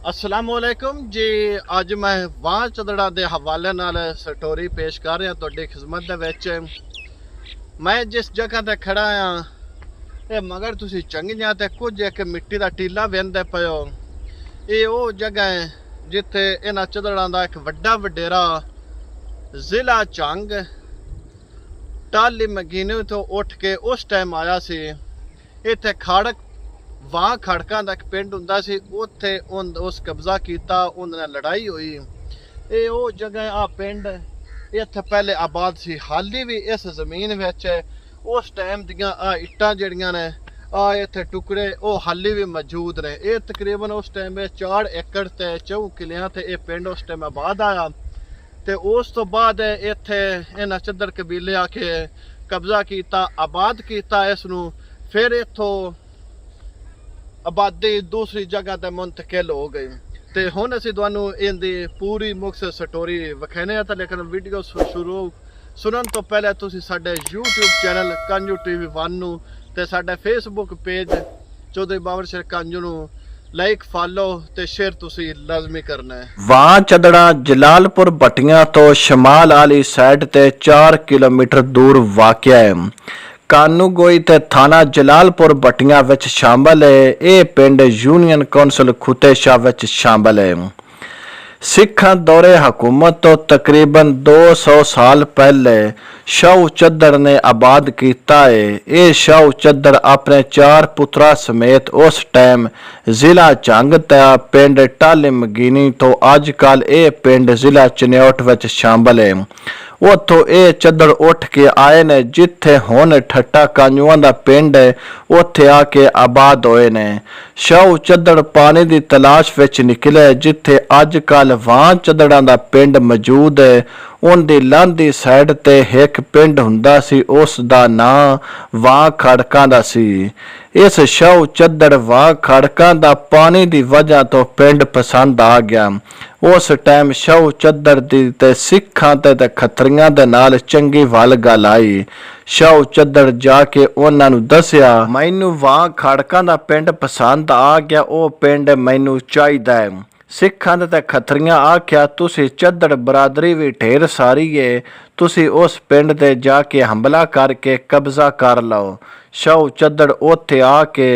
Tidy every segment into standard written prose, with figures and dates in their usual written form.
असलामुअलैकुम जी। अज मैं वाह चदड़ा के हवाले नाल स्टोरी पेश कर रहा तुहाडी खिदमत दे विच। मैं जिस जगह ते खड़ा हाँ ये मगर तुसी चंगियां ते कुछ एक मिट्टी का टीला वेंदे पे हो। ये वो जगह है जिथे इन्हां चदड़ां दा एक वड्डा वडेरा जिला झंग टाली मगीने तो उठ के उस टाइम आया सी। इत्थे खड़क वाह खड़कां दा एक पिंड हुंदा सी, उत्थे उस कब्जा किया, उन्होंने लड़ाई हुई। ये वो जगह आ पिंड इत्थे पहले आबाद सी, हाली भी इस जमीन विच उस टाइम दियां आ इट्टां जड़ियां ने आ इत्थे टुकड़े वो हाली भी मौजूद ने। ये तकरीबन उस टाइम 4 एकड़ ते 4 किलियां ते ये पिंड उस टाइम आबाद आया। ते उस तो बाद इत्थे इन्हां चद्दर कबीले आके कब्जा किया, आबाद किया इसनूं। फिर इत्थों आबादी दूसरी जगह ते मुंतकिल हो गई। तो हुण असीं तुहानूं इहदी पूरी मुख्तसर स्टोरी विखाने आ। लेकिन वीडियो शुरू सुनन तो पहले तुसीं साडे यूट्यूब चैनल कांजू TV 1 नूं ते साडे फेसबुक पेज चौधरी बाबर शेर कांजू नूं लाइक फॉलो ते शेयर तुसीं लाजमी करना है। वाह चदड़ा जलालपुर भट्टियां तो शमाल वाली साइड ते 4 किलोमीटर दूर वाक़या है। कानूगोई ते थाना जलालपुर भट्टियां विच शामिल है। ये पिंड यूनियन कौंसल खुतेशाह विच शामिल है। सिखां दौरे हुकूमत तो तकरीबन 200 साल पहले शाहू चद्दड़ ने आबाद किया है। ये शाहू चद्दड़ अपने 4 पुत्रा समेत उस टाइम जिला झंग ते पिंड टाली मगीनी तो अजकल ये पिंड जिला चनियोट विच शामिल है। उतों ये चद्दड़ उठ के आए ने जिथे हुण ठट्टा कांजुआं दा पिंड है, उत्थे आके आबाद होए ने। शाहू चद्दड़ पानी की तलाश विच निकले जिथे अजकल वाह चद्दड़ां दा पिंड मौजूद है। उनकी लांदी साइड ते एक पिंड हुंदा सी, उस दा नां वाह खड़कां दा सी। इस शाहू चद्दड़ वाह खड़कां दा पानी की वजह तो पिंड पसंद आ गया। उस टाइम शाहू चद्दड़ दी ते सिखां ते खत्रियां दे नाल चंगी वल गल आई। शाहू चद्दड़ जाके उन्हां नूं दस्सिया, मैनू वाह खड़कां दा पिंड पसंद आ गया, ओ पिंड मैनू चाहीदा है। सिखां ते खत्रियां आख्या, तुसी चद्दड़ बरादरी भी ढेर सारी है, तुसी उस पिंड ते जाके हमला करके कब्जा कर लो। शाहू चद्दड़ उत्थे आके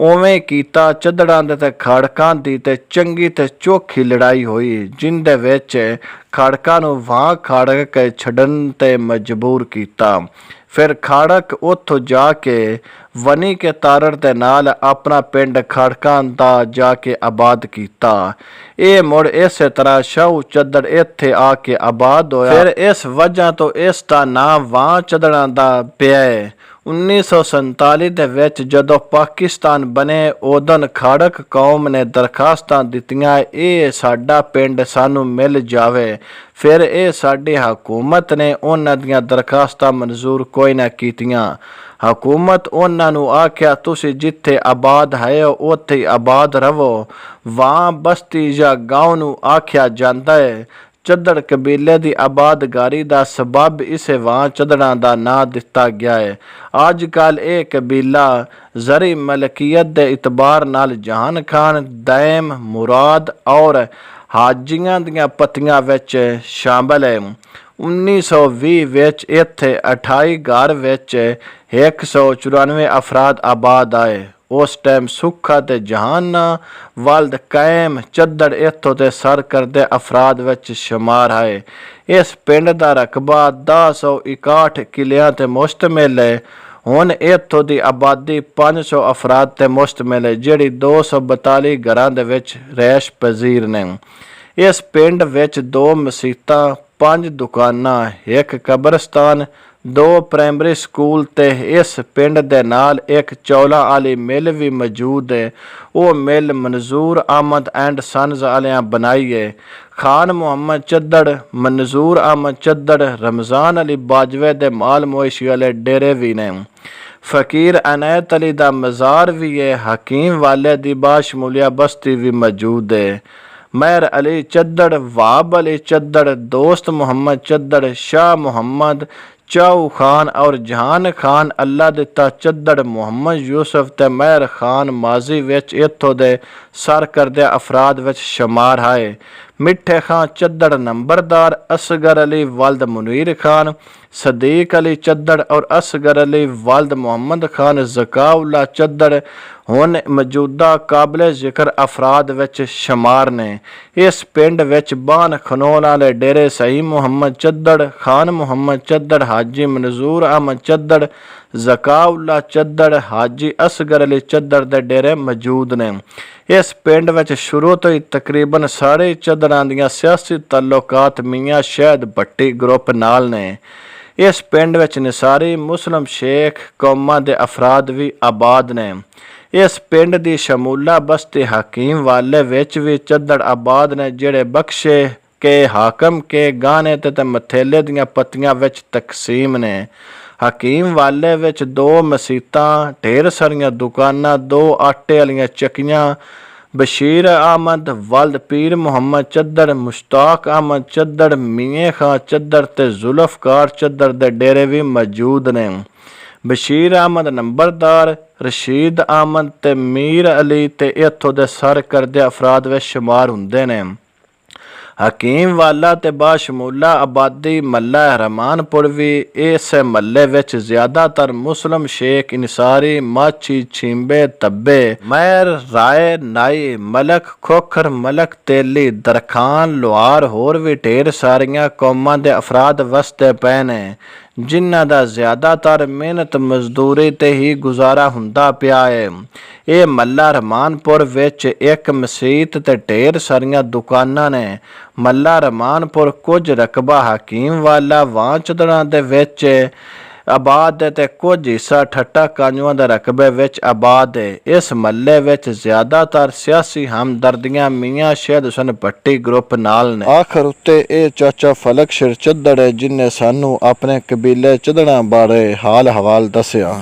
उवें कीता। चद्दड़ां ते खड़कां दी ते चंगी ते चोखी लड़ाई हुई, जिंदे विच खड़कां नूं वाह खड़क छड्डण ते मजबूर कीता। फिर खड़क उत्थों जाके वनी के तारड़ दे नाल अपना पिंड खड़कां दा जाके आबाद किया। ये मुड़ इस तरह शाहू चद्दड़ इत्थे आके आबाद होया। फिर इस वजह तो इसका नाम वाह चद्दड़ां दा पिया है। 1947 दे विच जदों पाकिस्तान बने उदन खड़क कौम ने दरखास्तां दित्तियां, ये साडा पिंड सानू मिल जावे। फिर ये साडी हुकूमत ने उन्हां दियां दरखास्तां मंजूर कोई ना कीतियां। हुकूमत उन्हां नूं आख्या, तुसी जिथे आबाद है उत्थे आबाद रवो। वाह बस्ती या गांव नूं आख्या जांदा है। चद्दड़ कबीले की आबादगारी का सबब इसे वाह चद्दड़ां दा नां दिता गया है। अजकल ये कबीला जरी मलकीयत के इतबार नाल जहान खान, दैम, मुराद और हाजियां दियां पत्तियां विच शामिल है। 1920 विच इत्थे 28 घर विच 194 अफराद आबाद आए। उस टाइम सुखा ते जहाना वालद कायम चद्दड़ इत्थों ते सर करदे अफराद विच शुमार है। इस पिंड दा रकबा 1061 किलियां ते मुश्तमिल है। हुण इत्थों दी आबादी 500 अफराद ते मुश्तमिल है, जिहड़ी 242 घरां दे विच रैश पजीर ने। इस पिंड विच 2 मसीतां, 5 दुकानां, 1 कब्रस्तान, 2 प्राइमरी स्कूल ते इस पिंड दे नाल एक चौलां वाली मिल भी मौजूद है। वो मिल मंजूर अहमद एंड सन्स वालियां बनाई है। खान मुहम्मद चद्दड़, मंजूर अहमद चद्दड़, रमज़ान अली बाजवे दे माल मोइशी वाले डेरे भी ने। फ़कीर अनैत अली दा मज़ार भी है। हकीम वाले दी बाशमूलिया बस्ती भी मौजूद है। महर अली चद्दड़, वाब अली चद्दड़, दोस्त मुहम्मद चद्दड़, शाह मुहम्मद ਚਾਊ ਖਾਨ ਔਰ ਜਹਾਨ ਖਾਨ ਅੱਲਾ ਦਿੱਤਾ ਚੱਦੜ ਮੁਹੰਮਦ ਯੂਸਫ ਤੇ ਮਹਿਰ ਖਾਨ ਮਾਜ਼ੀ ਵਿੱਚ ਇੱਥੋਂ ਦੇ ਸਰਕਰਦਾ ਅਫਰਾਦ ਵਿੱਚ ਸ਼ੁਮਾਰ ਹੈ। ਮਿੱਠੇ ਖਾਂ ਚੱਦੜ ਨੰਬਰਦਾਰ, ਅਸਗਰ ਅਲੀ ਵਲਦ ਮੁਨੀਰ ਖਾਨ, ਸਦੀਕ ਅਲੀ ਚੱਦੜ ਔਰ ਅਸਗਰ ਅਲੀ ਵਲਦ ਮੁਹੰਮਦ ਖਾਨ ਜ਼ਕਾਉल्ला ਚੱਦੜ ਹੁਣ ਮੌਜੂਦਾ ਕਾਬਲੇ ਜ਼ਿਕਰ ਅਫਰਾਦ ਵਿੱਚ ਸ਼ੁਮਾਰ ਨੇ। ਇਸ ਪਿੰਡ ਵਿੱਚ ਬਾਨ ਖਨੋਲ ਵਾਲੇ ਡੇਰੇ ਸਹੀ ਮੁਹੰਮਦ ਚੱਦੜ, ਖਾਨ ਮੁਹੰਮਦ ਚੱਦੜ, ਹਾਜੀ ਮਨਜ਼ੂਰ ਅਹਿਮਦ ਚੱਦੜ, ਜ਼ਕਾਉल्ला ਚੱਦੜ, ਹਾਜੀ ਅਸਗਰ ਅਲੀ ਚੱਦੜ ਦੇ ਡੇਰੇ ਮੌਜੂਦ ਨੇ। ਇਸ ਪਿੰਡ ਵਿੱਚ ਸ਼ੁਰੂ ਤੋਂ ਹੀ ਤਕਰੀਬਨ ਸਾਰੇ ਚੱਦੜਾਂ ਦੀਆਂ ਸਿਆਸੀ ਤਾਲੁਕਾਤ ਮੀਆਂ ਸ਼ਹਿਦ ਭੱਟੀ ਗਰੁੱਪ ਨਾਲ ਨੇ। ਇਸ ਪਿੰਡ ਵਿੱਚ ਨਿਸਾਰੀ ਮੁਸਲਿਮ ਸ਼ੇਖ ਕੌਮਾਂ ਦੇ ਅਫਰਾਦ ਵੀ ਆਬਾਦ ਨੇ। ਇਸ ਪਿੰਡ ਦੀ ਸ਼ਮੂਲਾ ਬਸਤੀ ਹਕੀਮ ਵਾਲੇ ਵਿੱਚ ਵੀ ਚੱਦੜ ਆਬਾਦ ਨੇ, ਜਿਹੜੇ ਬਖਸ਼ੇ ਕੇ ਹਾਕਮ ਕੇ ਗਾਣੇ ਤੇ ਮਥੇਲੇ ਦੀਆਂ ਪੱਤੀਆਂ ਵਿੱਚ ਤਕਸੀਮ ਨੇ। ਹਕੀਮ ਵਾਲੇ ਵਿੱਚ 2 ਮਸੀਤਾਂ, ਢੇਰ ਸਾਰੀਆਂ ਦੁਕਾਨਾਂ, 2 ਆਟੇ ਵਾਲੀਆਂ ਚੱਕੀਆਂ, ਬਸ਼ੀਰ ਅਹਿਮਦ ਵਲਦ ਪੀਰ ਮੁਹੰਮਦ ਚੱਦੜ, ਮੁਸ਼ਤਾਕ ਅਹਿਮਦ ਚੱਦੜ, ਮੀਆਂ ਖਾਂ ਚੱਦੜ ਤੇ ਜ਼ੁਲਫਕਾਰ ਚੱਦੜ ਦੇ ਡੇਰੇ ਵੀ ਮੌਜੂਦ ਨੇ। ਬਸ਼ੀਰ ਅਹਿਮਦ ਨੰਬਰਦਾਰ, ਰਸ਼ੀਦ ਅਹਿਮਦ ਤੇ ਮੀਰ ਅਲੀ ਤੇ ਇੱਥੋਂ ਦੇ ਸਰਕਰਦੇ ਅਫਰਾਦ ਵਿੱਚ ਸ਼ੁਮਾਰ ਹੁੰਦੇ ਨੇ। ਹਕੀਮ ਵਾਲਾ ਤੇ ਬਾਸ਼ਮੂਲਾ ਆਬਾਦੀ ਮੱਲਾ ਰਹਿਮਾਨਪੁਰ ਵੀ ਇਸ ਮੱਲੇ ਵਿੱਚ ਜ਼ਿਆਦਾਤਰ ਮੁਸਲਿਮ ਸ਼ੇਖ, ਇਨਸਾਰੀ, ਮਾਛੀ, ਛਿੰਬੇ, ਤੱਬੇ, ਮਹਿਰ, ਰਾਏ, ਨਾਈ, ਮਲਕ, ਖੋਖਰ, ਮਲਕ ਤੇਲੀ, ਦਰਖਾਨ, ਲੁਹਾਰ ਹੋਰ ਵੀ ਢੇਰ ਸਾਰੀਆਂ ਕੌਮਾਂ ਦੇ ਅਫਰਾਦ ਵਸਦੇ ਪਏ ਨੇ, ਜਿਨ੍ਹਾਂ ਦਾ ਜ਼ਿਆਦਾਤਰ ਮਿਹਨਤ ਮਜ਼ਦੂਰੀ ਤੇ ਹੀ ਗੁਜ਼ਾਰਾ ਹੁੰਦਾ ਪਿਆ ਹੈ। ਇਹ ਮੱਲਾ ਰਹਿਮਾਨਪੁਰ ਵਿੱਚ ਇੱਕ ਮਸੀਤ ਤੇ ਢੇਰ ਸਾਰੀਆਂ ਦੁਕਾਨਾਂ ਨੇ। ਮੱਲਾ ਰਹਿਮਾਨਪੁਰ ਕੁਝ ਰਕਬਾ ਹਕੀਮ ਵਾਲਾ ਵਾਂਚਦੜਾਂ ਦੇ ਵਿੱਚ ਆਬਾਦ ਹੈ ਤੇ ਕੁਝ ਹਿੱਸਾ ਠੱਟਾ ਕਾਂਜੂਆਂ ਦੇ ਰਕਬੇ ਵਿੱਚ ਆਬਾਦ ਹੈ। ਇਸ ਮੱਲੇ ਵਿੱਚ ਜ਼ਿਆਦਾਤਰ ਸਿਆਸੀ ਹਮਦਰਦੀਆਂ ਮੀਆਂ ਸ਼ਹਿਦ ਹੁਸੈਨ ਭੱਟੀ ਗਰੁੱਪ ਨਾਲ ਨੇ। ਆਖਰ ਉੱਤੇ ਇਹ ਚਾਚਾ ਫਲਕ ਸ਼ੇਰ ਚੱਦੜ ਹੈ, ਜਿਨਨੇ ਸਾਨੂੰ ਆਪਣੇ ਕਬੀਲੇ ਚੱਦੜਾਂ ਬਾਰੇ ਹਾਲ ਹਵਾਲ ਦੱਸਿਆ।